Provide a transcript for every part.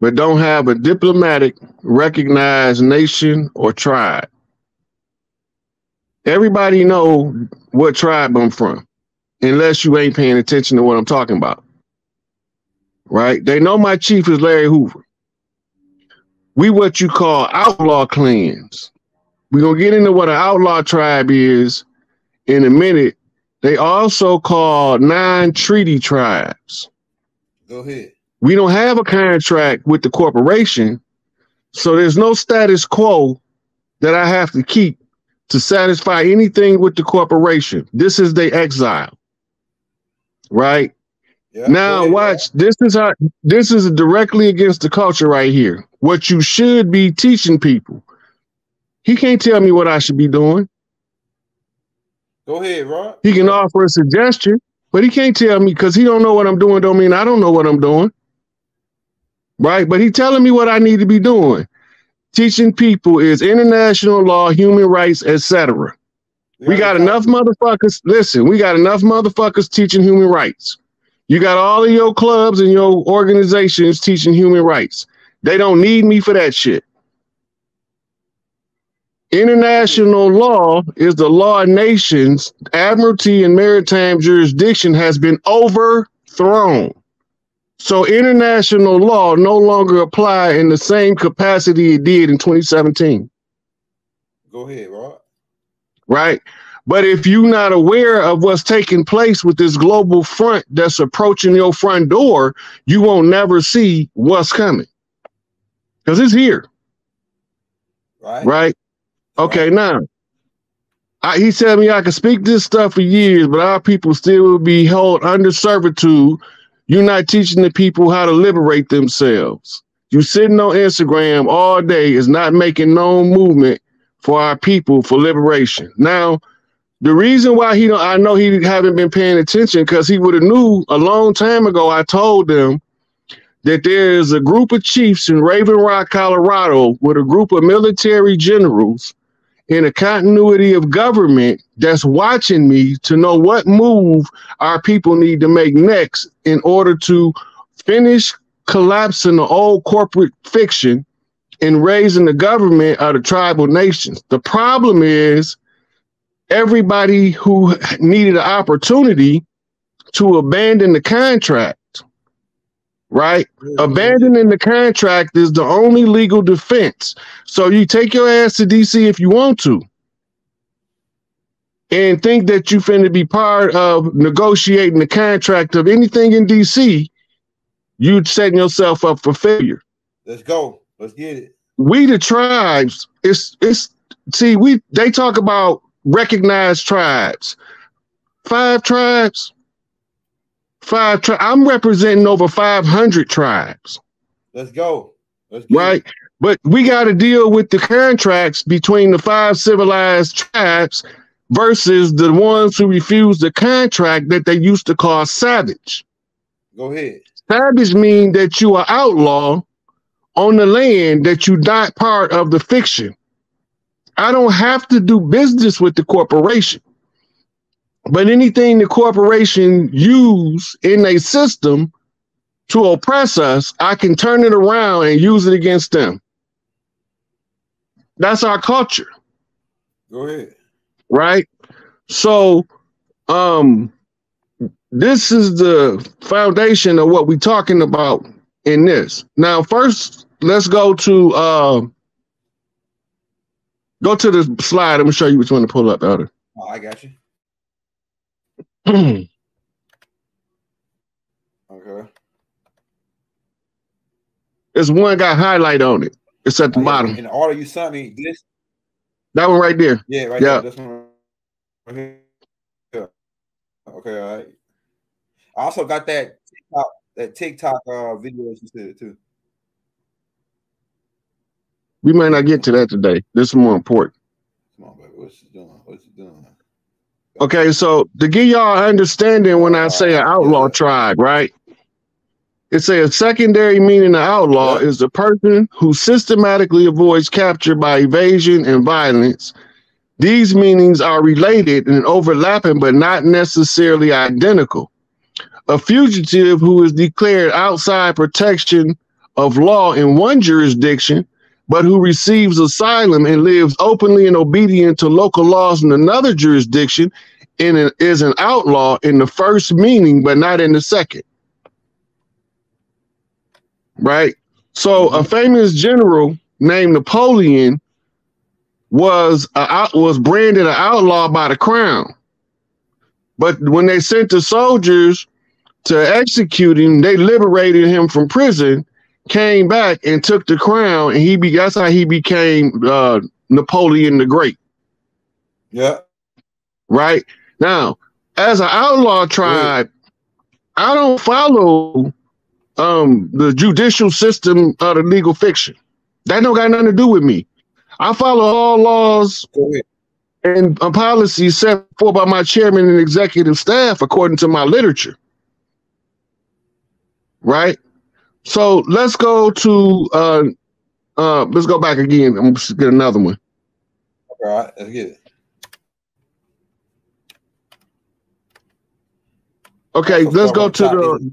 but don't have a diplomatic recognized nation or tribe. Everybody know what tribe I'm from, unless you ain't paying attention to what I'm talking about. Right? They know my chief is Larry Hoover. We what you call outlaw clans. We're going to get into what an outlaw tribe is in a minute. They also call non-treaty tribes. Go ahead. We don't have a contract with the corporation, so there's no status quo that I have to keep to satisfy anything with the corporation. This is the exile, right? Yeah, now watch, this is directly against the culture right here. What you should be teaching people. He can't tell me what I should be doing. Go ahead, Rod. He can offer a suggestion, but he can't tell me because he don't know what I'm doing. Don't mean I don't know what I'm doing. Right? But he telling me what I need to be doing. Teaching people is international law, human rights, etc. We got enough motherfuckers. Listen, we got enough motherfuckers teaching human rights. You got all of your clubs and your organizations teaching human rights. They don't need me for that shit. International law is the law of nations. Admiralty and maritime jurisdiction has been overthrown. So international law no longer apply in the same capacity it did in 2017. Go ahead, Rod. Right? But if you're not aware of what's taking place with this global front that's approaching your front door, you won't never see what's coming. Because it's here. Right? Okay, now, he said to me I could speak this stuff for years, but our people still will be held under servitude. You're not teaching the people how to liberate themselves. You sitting on Instagram all day is not making no movement for our people for liberation. Now, the reason why I know he haven't been paying attention because he would have knew a long time ago. I told them that there is a group of chiefs in Raven Rock, Colorado, with a group of military generals in a continuity of government that's watching me to know what move our people need to make next in order to finish collapsing the old corporate fiction and raising the government of the tribal nations. The problem is everybody who needed an opportunity to abandon the contract, right? Abandoning the contract is the only legal defense. So you take your ass to DC if you want to and think that you finna be part of negotiating the contract of anything in DC, you're setting yourself up for failure. Let's go. Let's get it. We the tribes, they talk about recognized tribes. 5 tribes. I'm representing over 500 tribes. Let's go. Right? But we got to deal with the contracts between the 5 civilized tribes versus the ones who refuse the contract that they used to call savage. Go ahead. Savage means that you are outlaw on the land that you're not part of the fiction. I don't have to do business with the corporation. But anything the corporation use in a system to oppress us, I can turn it around and use it against them. That's our culture. Go ahead. Right? So, this is the foundation of what we're talking about in this. Now, first, let's go to the slide. I'm gonna show you which one to pull up, Elder. Oh, I got you. Okay. There's one got highlight on it. It's at the bottom. In the order you sent me, this. That one right there. Yeah, right there. This one right here. Yeah. Okay, all right. I also got that TikTok video that you said too. We might not get to that today. This is more important. Come on, baby. What's she doing? What's she doing? Okay, so to give y'all understanding when I say an outlaw tribe, right? It's a secondary meaning of outlaw is the person who systematically avoids capture by evasion and violence. These meanings are related and overlapping, but not necessarily identical. A fugitive who is declared outside protection of law in one jurisdiction, but who receives asylum and lives openly and obedient to local laws in another jurisdiction is an outlaw in the first meaning, but not in the second. Right? So a famous general named Napoleon was branded an outlaw by the crown. But when they sent the soldiers to execute him, they liberated him from prison, came back and took the crown, and that's how he became Napoleon the Great. Yeah. Right? Now, as an outlaw tribe, I don't follow the judicial system of the legal fiction. That don't got nothing to do with me. I follow all laws and policies set forth by my chairman and executive staff according to my literature. Right? So let's go to let's go back again. I'm just get another one. All right, let's get it. Okay, let's go to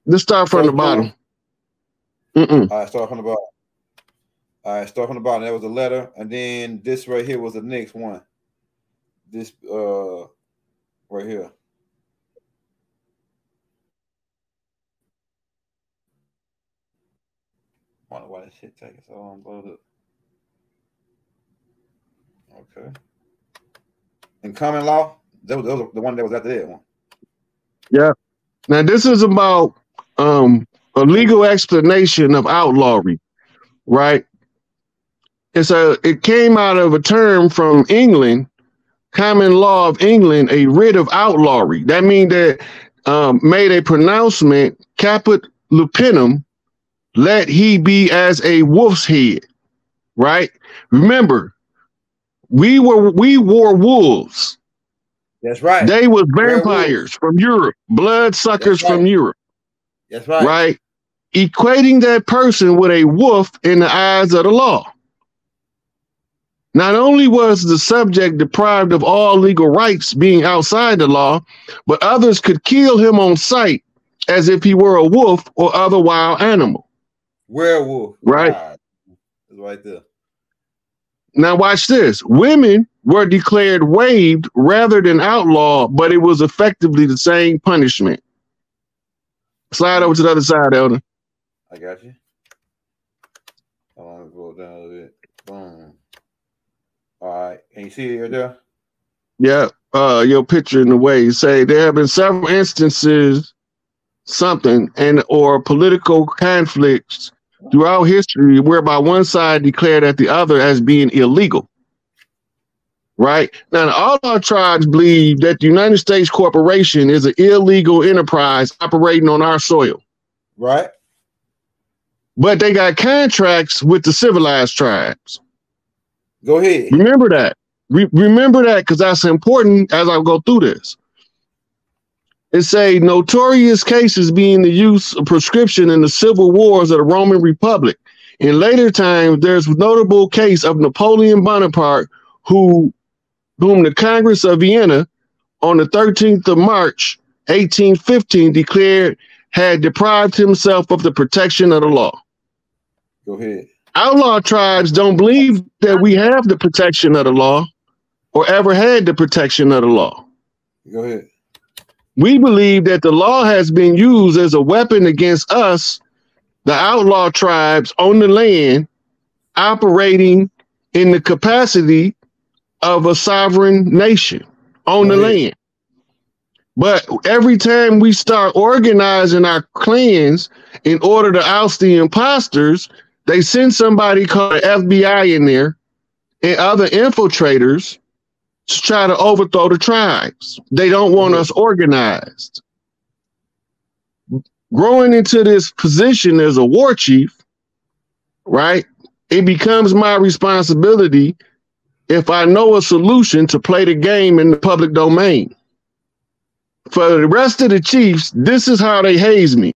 let's start from the bottom. All right, start from the bottom. All right, start from the bottom. That was a letter, and then this right here was the next one. This right here. I wonder why this shit taking so long to load up. Okay. In common law, that was the one that was after that one. Yeah. Now this is about a legal explanation of outlawry, right? It came out of a term from England, common law of England, a writ of outlawry. That means that made a pronouncement, caput lupinum, let he be as a wolf's head, right? Remember, we wore wolves. That's right. They were vampires from Europe, blood suckers from Europe. That's right. Right? Equating that person with a wolf in the eyes of the law. Not only was the subject deprived of all legal rights being outside the law, but others could kill him on sight as if he were a wolf or other wild animal. Werewolf. Right? It's right there. Now watch this. Women were declared waived rather than outlawed, but it was effectively the same punishment. Slide over to the other side, Elder. I got you. I want to go down a little bit. Boom. All right. Can you see it right there? Yeah. Your picture in the way. You say there have been several instances, or political conflicts throughout history whereby one side declared at the other as being illegal. Right? Now, all our tribes believe that the United States Corporation is an illegal enterprise operating on our soil. Right. But they got contracts with the civilized tribes. Go ahead. Remember that. Remember that, because that's important as I go through this. It's a notorious cases being the use of prescription in the civil wars of the Roman Republic. In later times, there's a notable case of Napoleon Bonaparte, whom the Congress of Vienna on the 13th of March, 1815, declared had deprived himself of the protection of the law. Go ahead. Outlaw tribes don't believe that we have the protection of the law or ever had the protection of the law. Go ahead. We believe that the law has been used as a weapon against us, the outlaw tribes on the land, operating in the capacity of a sovereign nation on the land. But every time we start organizing our clans in order to oust the imposters, they send somebody called the FBI in there and other infiltrators to try to overthrow the tribes. They don't want us organized. Growing into this position as a war chief, right, it becomes my responsibility, if I know a solution, to play the game in the public domain. For the rest of the chiefs, this is how they haze me.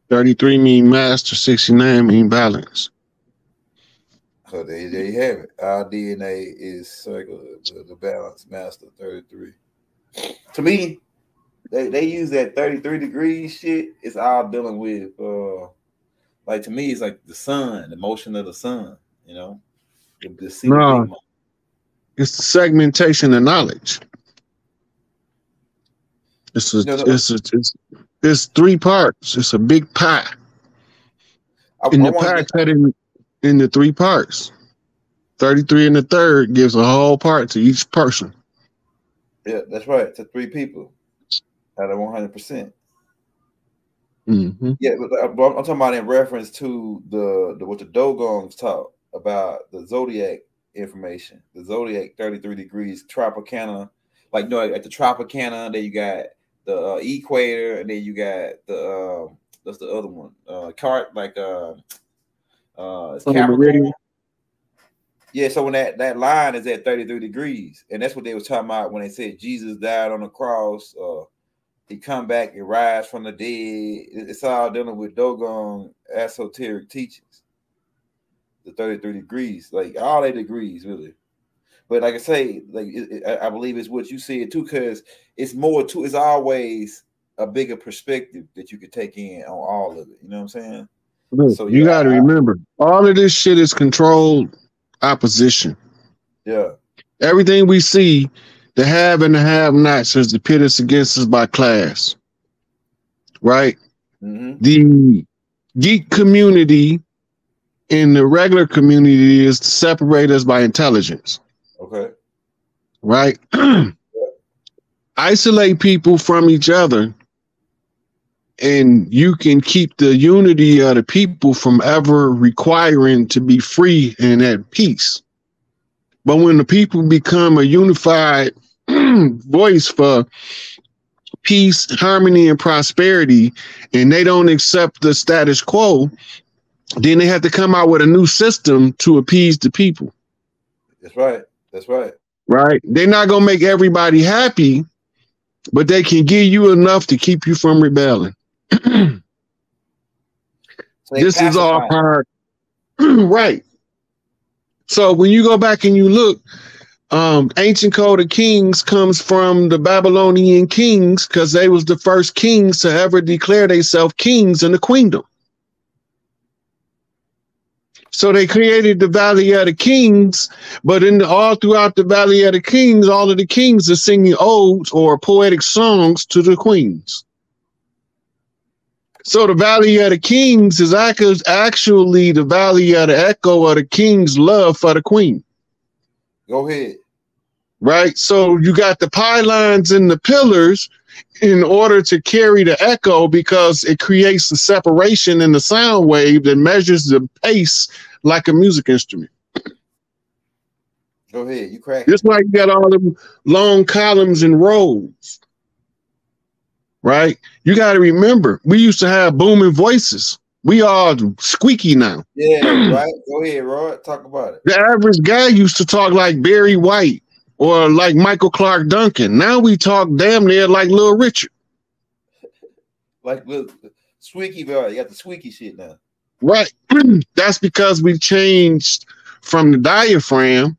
33 mean master, 69 mean balance. So there you have it. Our DNA is circular, the balance master 33. To me, they use that 33 degrees shit. It's all dealing with like, to me, it's like the sun, the motion of the sun, you know. No, it's the segmentation of knowledge. It's 3 parts. It's a big pie. And the pie cut into 3 parts. 33 and the third gives a whole part to each person. Yeah, that's right. To 3 people out of 100%. Mm-hmm. Yeah, but I'm talking about in reference to what the Dogons taught about the zodiac information. The zodiac 33 degrees, Tropicana. Like, at the Tropicana, then you got the equator, and then you got the what's the other one? It's Capricorn. Yeah, so when that line is at 33 degrees, and that's what they was talking about when they said Jesus died on the cross, he come back and rise from the dead. It's all dealing with Dogon esoteric teachings. The 33 degrees, like all 8 degrees, really. But like I say, like I believe it's what you said too, because it's more to. It's always a bigger perspective that you could take in on all of it. You know what I'm saying? Look, so you got to remember, all of this shit is controlled opposition. Yeah. Everything we see, the have and the have-nots, is pitted against us by class. Right? Mm-hmm. The geek community and the regular community is to separate us by intelligence. Okay. Right? Isolate people from each other, and you can keep the unity of the people from ever requiring to be free and at peace. But when the people become a unified voice for peace, harmony, and prosperity, and they don't accept the status quo, then they have to come out with a new system to appease the people. That's right. That's right. Right? They're not going to make everybody happy, but they can give you enough to keep you from rebelling. So this is all part. Right. So when you go back and you look, ancient code of kings comes from the Babylonian kings, because they was the first kings to ever declare themselves kings in the queendom. So they created the Valley of the Kings, but all throughout the Valley of the Kings, all of the kings are singing odes or poetic songs to the queens. So the Valley of the Kings is actually the Valley of the echo of the king's love for the queen. Go ahead. Right? So you got the pylons and the pillars in order to carry the echo, because it creates a separation in the sound wave that measures the pace like a music instrument. Go ahead. You crack. Just like you got all them long columns and rows. Right? You got to remember, we used to have booming voices. We all squeaky now. Yeah, right. Go ahead, Rod. Talk about it. The average guy used to talk like Barry White or like Michael Clark Duncan. Now we talk damn near like Little Richard. Like little squeaky, bro. You got the squeaky shit now. Right. That's because we changed from the diaphragm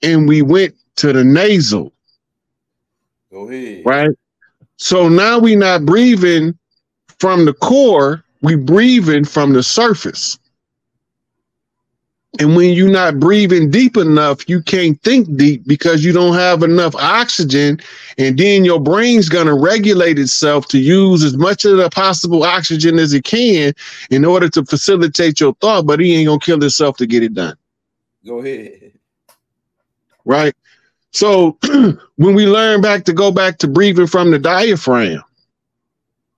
and we went to the nasal. Go ahead. Right. So now we're not breathing from the core, we breathing from the surface. And when you're not breathing deep enough, you can't think deep because you don't have enough oxygen. And then your brain's going to regulate itself to use as much of the possible oxygen as it can in order to facilitate your thought, but he ain't going to kill himself to get it done. Go ahead. Right? So when we learn to go back to breathing from the diaphragm,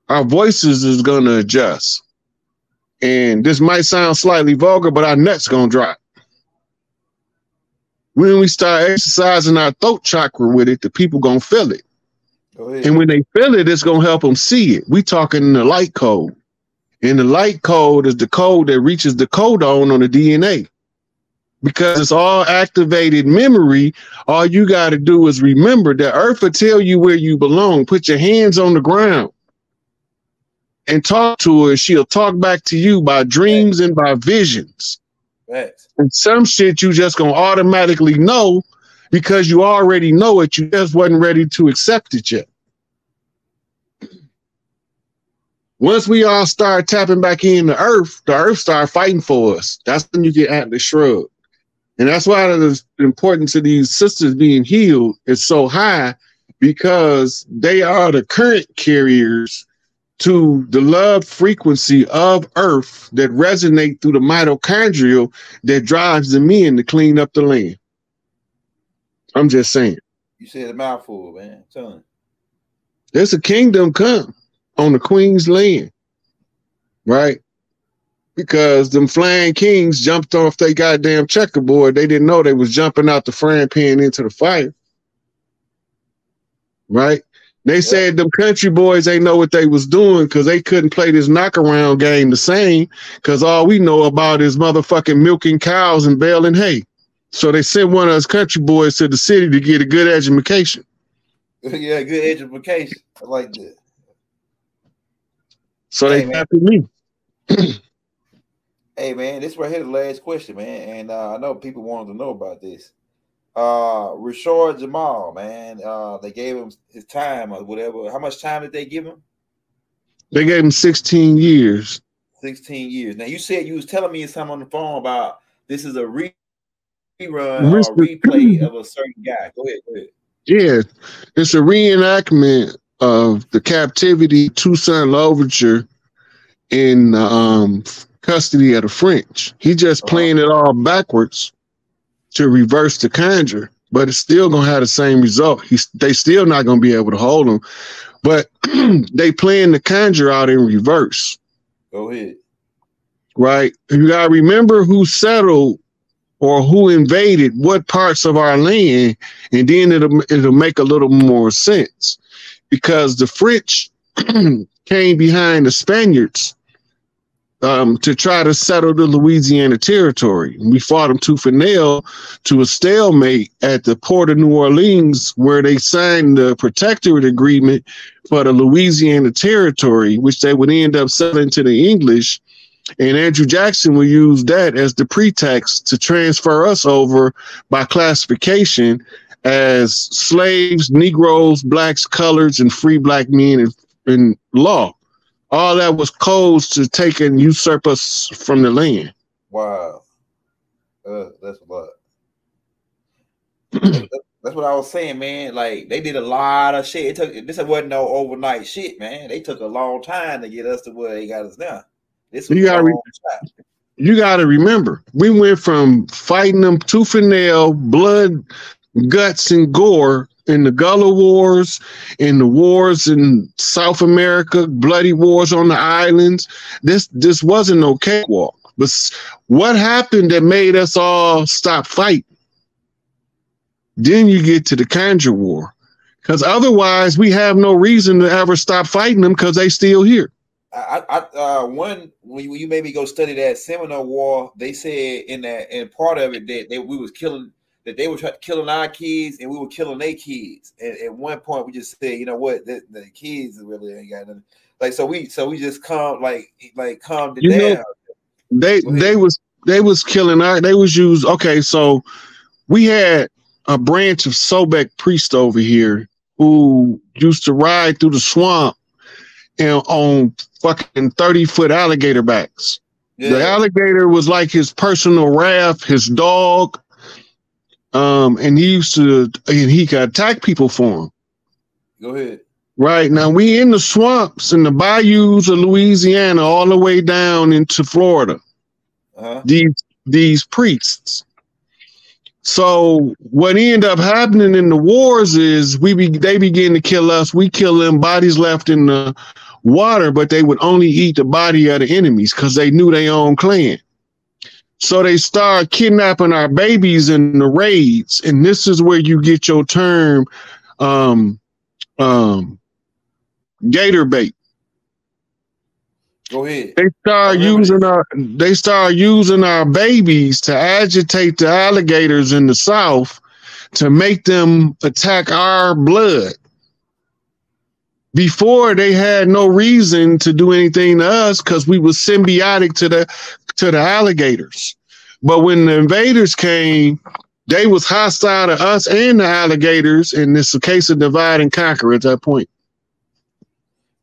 our voices is going to adjust. And this might sound slightly vulgar, but our nuts going to drop. When we start exercising our throat chakra with it, the people going to feel it. And when they feel it, it's going to help them see it. We talking in the light code. And the light code is the code that reaches the codon on the DNA. Because it's all activated memory, all you got to do is remember that Earth will tell you where you belong. Put your hands on the ground and talk to her, she'll talk back to you by dreams and by visions. And some shit you just gonna automatically know because you already know it. You just wasn't ready to accept it yet. Once we all start tapping back in the earth start fighting for us. That's when you get Atlas Shrugged. And that's why the importance of these sisters being healed is so high, because they are the current carriers to the love frequency of earth that resonate through the mitochondrial that drives them in to clean up the land. I'm just saying. You said a mouthful, man. Tell me. There's a kingdom come on the Queen's land, right? Because them flying kings jumped off their goddamn checkerboard. They didn't know they was jumping out the frying pan into the fire, right? They said them country boys ain't know what they was doing because they couldn't play this knockaround game the same, because all we know about is motherfucking milking cows and baling hay. So they sent one of us country boys to the city to get a good education. Yeah, good education. I like that. So they tapped me. Hey, man, this right here the last question, man. And I know people wanted to know about this. Rashard Jamal, man, they gave him his time or whatever. How much time did they give him? They gave him 16 years. 16 years. Now, you said you was telling me something on the phone about this is a rerun or replay of a certain guy. Go ahead. Yeah, it's a reenactment of the captivity Toussaint Louverture in custody of the French. He just playing it all backwards to reverse the conjure, but it's still gonna have the same result. They still not gonna be able to hold him, but they playing the conjure out in reverse. Go ahead. Right, you gotta remember who settled or who invaded what parts of our land, and then it'll make a little more sense, because the French came behind the Spaniards to try to settle the Louisiana territory. We fought them tooth and nail to a stalemate at the port of New Orleans, where they signed the protectorate agreement for the Louisiana territory, which they would end up selling to the English. And Andrew Jackson would use that as the pretext to transfer us over by classification as slaves, Negroes, blacks, coloreds, and free black men in law. All that was codes to take and usurp us from the land. Wow. That's a lot. That's what I was saying, man. Like, they did a lot of shit. This wasn't no overnight shit, man. They took a long time to get us to where they got us now. You got to remember, we went from fighting them tooth and nail, blood, guts, and gore in the Gullah Wars, in the wars in South America, bloody wars on the islands. This wasn't no cakewalk. But what happened that made us all stop fighting? Then you get to the Conjure War, because otherwise we have no reason to ever stop fighting them, because they still here. When you made me go study that Seminole War, they said in part of it that we was killing, that they were killing our kids and we were killing their kids. And at one point we just said, you know what, the kids really ain't got nothing. Like, so we just calmed it down. They was killing they was used. Okay, so we had a branch of Sobek priest over here who used to ride through the swamp and on fucking 30-foot alligator backs. Yeah. The alligator was like his personal wrath, his dog. And he could attack people for him. Go ahead. Right now, we in the swamps and the bayous of Louisiana, all the way down into Florida. These priests. So what ended up happening in the wars is they begin to kill us. We kill them, bodies left in the water, but they would only eat the body of the enemies because they knew their own clan. So they start kidnapping our babies in the raids, and this is where you get your term gator bait. Go ahead. They start using our babies to agitate the alligators in the South to make them attack our blood. Before, they had no reason to do anything to us because we were symbiotic to the alligators. But when the invaders came, they was hostile to us and the alligators, and it's a case of divide and conquer at that point.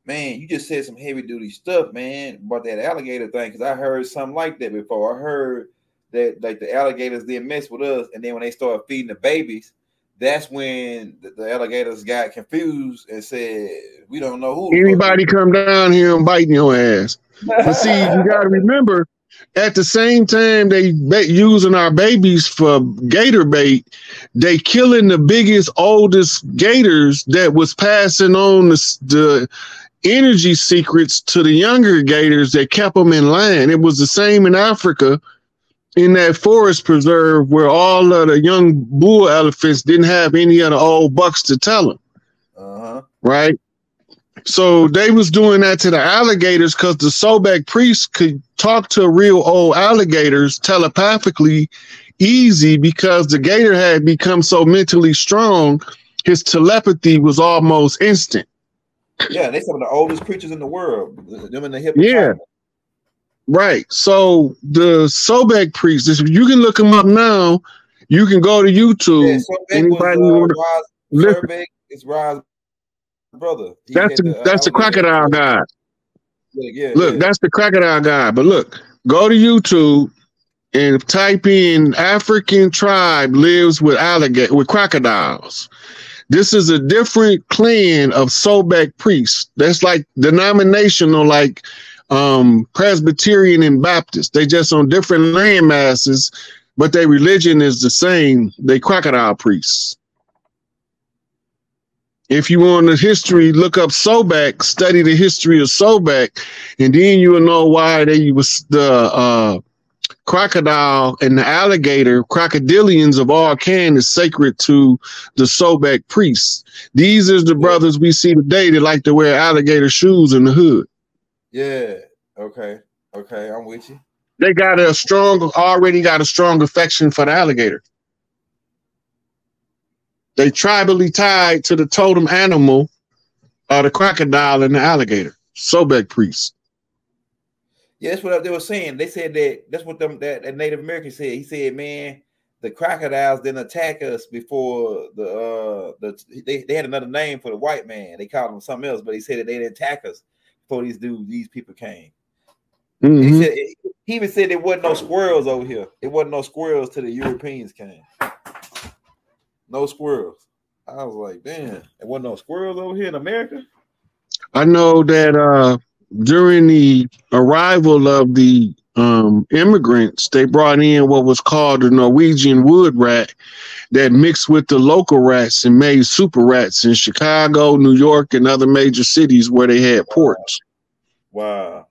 Man, you just said some heavy duty stuff, man, about that alligator thing, because I heard something like that before. I heard that like the alligators didn't mess with us, and then when they started feeding the babies, that's when the alligators got confused and said, "We don't know who." Anybody come down here and biting your ass. But see, you got to remember, at the same time they using our babies for gator bait, they killing the biggest, oldest gators that was passing on the energy secrets to the younger gators that kept them in line. It was the same in Africa, in that forest preserve where all of the young bull elephants didn't have any of the old bucks to tell them. Right? So they was doing that to the alligators because the Sobek priests could talk to real old alligators telepathically easy because the gator had become so mentally strong, his telepathy was almost instant. Yeah, they some of the oldest creatures in the world. Them in the hippopotamus. Yeah. Right. So the Sobek priests, if you can look them up now, you can go to YouTube. Yeah, anybody want to Sobek is Rod's brother. That's the crocodile guy. Look, that's the crocodile guy. But look, go to YouTube and type in African tribe lives with crocodiles. This is a different clan of Sobek priests. That's like denominational, like Presbyterian and Baptist. They just on different land masses, but their religion is the same. They crocodile priests. If you want the history, look up Sobek, study the history of Sobek, and then you will know why they was the crocodile and the alligator, crocodilians of all kind, is sacred to the Sobek priests. These are the brothers we see today that like to wear alligator shoes in the hood. Yeah. Okay. I'm with you. They already got a strong affection for the alligator. They tribally tied to the totem animal, the crocodile and the alligator. Sobek priests. Yeah, that's what they were saying. They said that's what that Native American said. He said, man, the crocodiles didn't attack us before they had another name for the white man. They called them something else, but he said that they didn't attack us before these people came. Mm-hmm. He even said there wasn't no squirrels over here. It wasn't no squirrels till the Europeans came. No squirrels. I was like, damn, there wasn't no squirrels over here in America. I know that during the arrival of the immigrants, they brought in what was called the Norwegian wood rat that mixed with the local rats and made super rats in Chicago, New York, and other major cities where they had ports. Wow.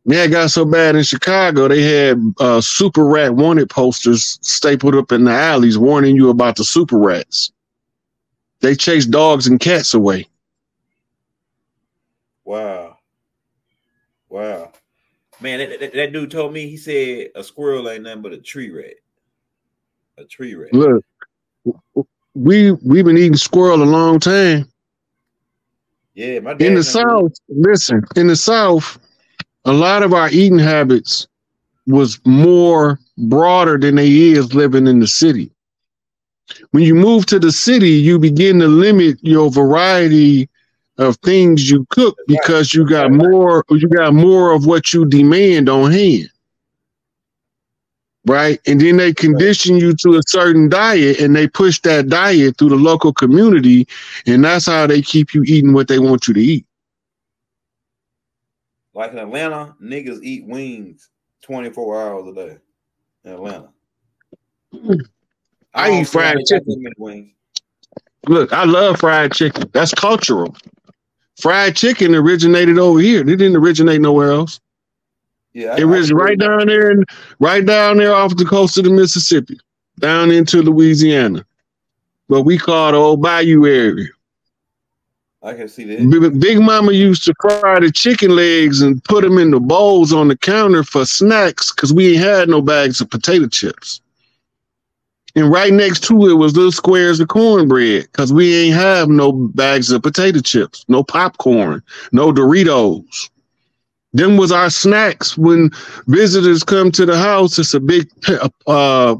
Yeah, it got so bad in Chicago, they had super rat wanted posters stapled up in the alleys warning you about the super rats. They chased dogs and cats away. Wow. Man, that dude told me, he said a squirrel ain't nothing but a tree rat. A tree rat. Look, we've been eating squirrel a long time. Yeah, my dad in the South, in the South, a lot of our eating habits was more broader than they is living in the city. When you move to the city, you begin to limit your variety of things you cook because you got more of what you demand on hand. Right? And then they condition you to a certain diet and they push that diet through the local community, and that's how they keep you eating what they want you to eat. Like in Atlanta, niggas eat wings 24 hours a day. In Atlanta. I eat fried chicken. Look, I love fried chicken. That's cultural. Fried chicken originated over here. It didn't originate nowhere else. Yeah, it was right down there off the coast of the Mississippi, down into Louisiana, what we call the old bayou area. I can see that. Big Mama used to fry the chicken legs and put them in the bowls on the counter for snacks because we ain't had no bags of potato chips. And right next to it was little squares of cornbread, because we ain't have no bags of potato chips, no popcorn, no Doritos. Them was our snacks when visitors come to the house. It's a big pile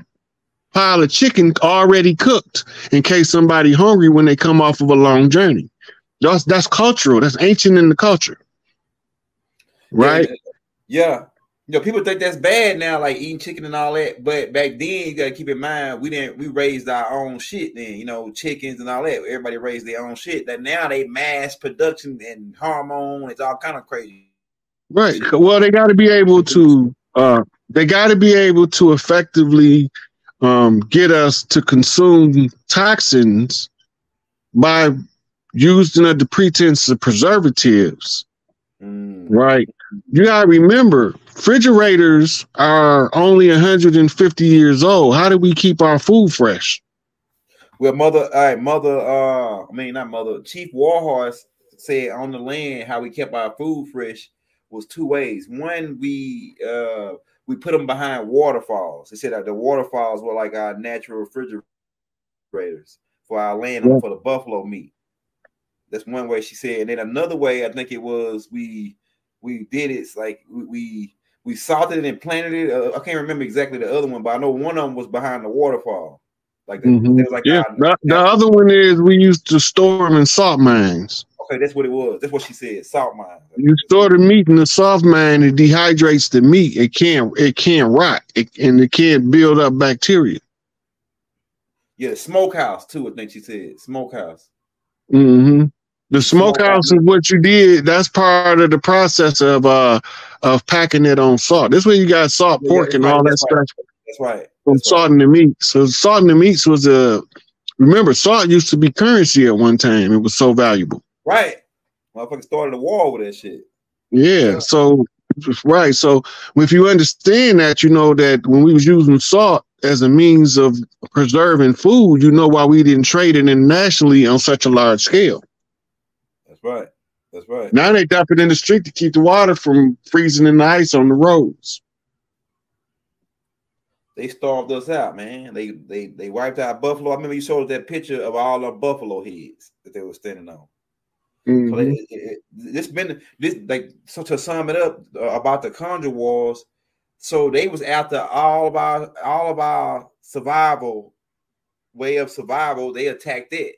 of chicken already cooked in case somebody hungry when they come off of a long journey. That's cultural. That's ancient in the culture, right? Yeah. You know, people think that's bad now, like eating chicken and all that. But back then, you gotta keep in mind, we raised our own shit then, you know, chickens and all that. Everybody raised their own shit. That now they mass production and hormone, it's all kind of crazy. Right. Well, they gotta be able to effectively get us to consume toxins by using under the pretense of preservatives. Right. You gotta remember, refrigerators are only 150 years old. How do we keep our food fresh? Well, Chief Warhorse said on the land how we kept our food fresh was two ways. One, we put them behind waterfalls. They said that the waterfalls were like our natural refrigerators for our land for the buffalo meat. That's one way she said. And then another way, I think it was we did it. It's like we salted it and planted it. I can't remember exactly the other one, but I know one of them was behind the waterfall. Like, it was like the other one is we used to store them in salt mines. Okay, that's what it was. That's what she said. Salt mines. You store the meat in the salt mine, it dehydrates the meat. It can't rot, and it can't build up bacteria. Yeah, the smokehouse too. I think she said smokehouse. The smokehouse is what you did. That's part of the process of packing it on salt. This way you got salt pork and all that stuff. That's right. From salting the meat. So salting the meats was remember, salt used to be currency at one time. It was so valuable. Right. Motherfucker started a war with that shit. Yeah. So right. So if you understand that, you know that when we was using salt as a means of preserving food, you know why we didn't trade it internationally on such a large scale. Right. That's right. Now they dump it in the street to keep the water from freezing in the ice on the roads. They starved us out, man. They wiped out buffalo. I remember you showed that picture of all the buffalo heads that they were standing on. So to sum it up about the Conjure Wars, so they was after all of our survival, way of survival. They attacked it.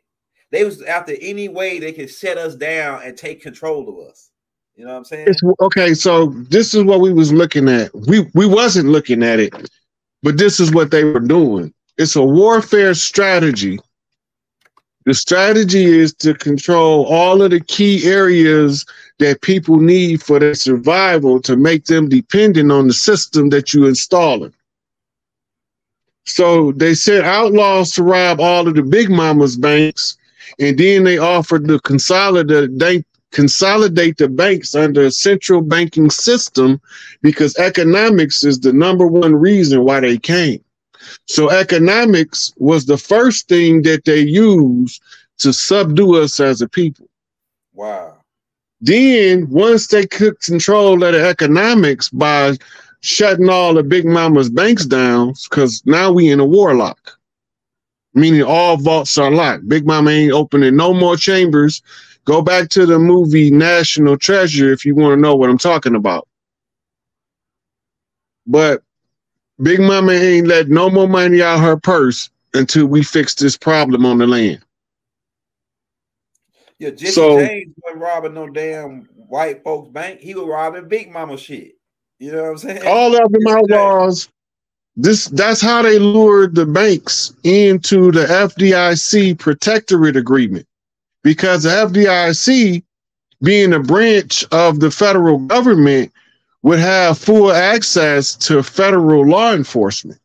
They was after any way they could shut us down and take control of us. You know what I'm saying? Okay, so this is what we was looking at. We wasn't looking at it, but this is what they were doing. It's a warfare strategy. The strategy is to control all of the key areas that people need for their survival to make them dependent on the system that you're installing. So they sent outlaws to rob all of the big mama's banks, and then they offered to consolidate the banks under a central banking system because economics is the #1 reason why they came. So economics was the first thing that they used to subdue us as a people. Wow. Then once they took control of the economics by shutting all the big mama's banks down, because now we in a warlock. Meaning all vaults are locked. Big Mama ain't opening no more chambers. Go back to the movie National Treasure if you want to know what I'm talking about. But Big Mama ain't let no more money out her purse until we fix this problem on the land. Yeah, Jesse James wasn't robbing no damn white folks' bank. He was robbing Big Mama shit. You know what I'm saying? All of them outlaws. That's how they lured the banks into the FDIC protectorate agreement, because the FDIC, being a branch of the federal government, would have full access to federal law enforcement.